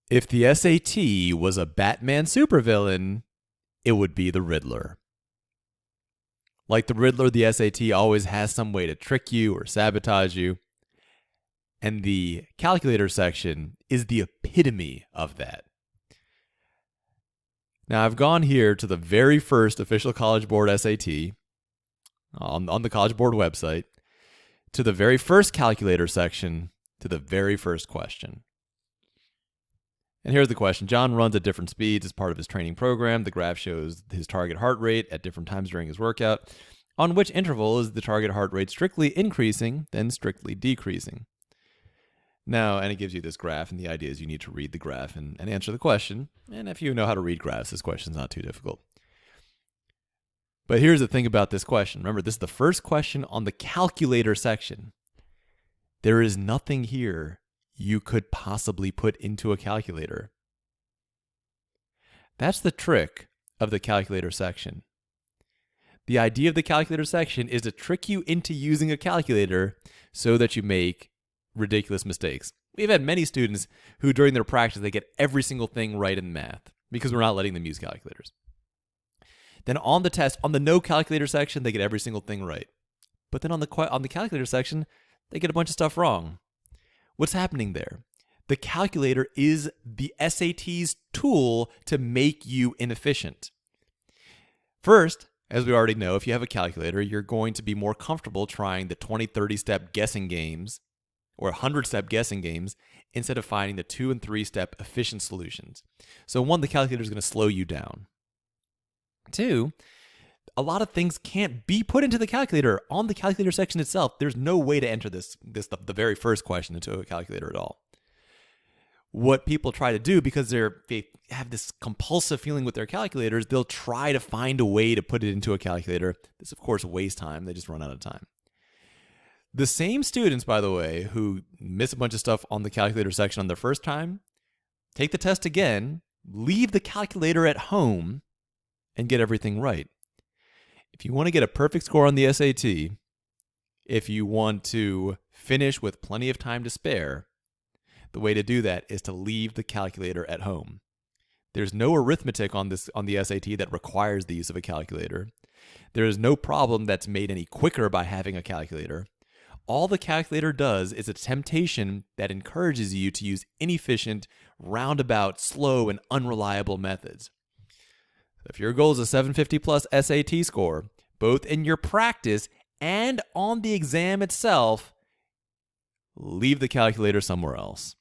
If the SAT was a Batman supervillain, it would be the Riddler. Like the Riddler, the SAT always has some way to trick you or sabotage you. And the calculator section is the epitome of that. Now, I've gone here to the very first official College Board SAT on the College Board website, to the very first calculator section, to the very first question. And here's the question. John runs at different speeds as part of his training program. The graph shows his target heart rate at different times during his workout. On which interval is the target heart rate strictly increasing, then strictly decreasing? Now, and it gives you this graph, and the idea is you need to read the graph and answer the question. And if you know how to read graphs, this question's not too difficult. But here's the thing about this question. Remember, this is the first question on the calculator section. There is nothing here you could possibly put into a calculator. That's the trick of the calculator section. The idea of the calculator section is to trick you into using a calculator so that you make ridiculous mistakes. We've had many students who, during their practice, they get every single thing right in math because we're not letting them use calculators. Then on the test, on the no calculator section, they get every single thing right. But then on the calculator section, they get a bunch of stuff wrong. What's happening there? The calculator is the SAT's tool to make you inefficient. First, as we already know, if you have a calculator, you're going to be more comfortable trying the 20, 30-step guessing games or 100-step guessing games instead of finding the 2 and 3-step efficient solutions. So one, the calculator is going to slow you down. Two, a lot of things can't be put into the calculator on the calculator section itself. There's no way to enter the very first question into a calculator at all. What people try to do, because they have this compulsive feeling with their calculators, they'll try to find a way to put it into a calculator. This, of course, wastes time. They just run out of time. The same students, by the way, who miss a bunch of stuff on the calculator section on their first time, take the test again, leave the calculator at home, and get everything right. If you want to get a perfect score on the SAT, if you want to finish with plenty of time to spare, the way to do that is to leave the calculator at home. There's no arithmetic on the SAT that requires the use of a calculator. There is no problem that's made any quicker by having a calculator. All the calculator does is a temptation that encourages you to use inefficient, roundabout, slow, and unreliable methods. If your goal is a 750 plus SAT score, both in your practice and on the exam itself, leave the calculator somewhere else.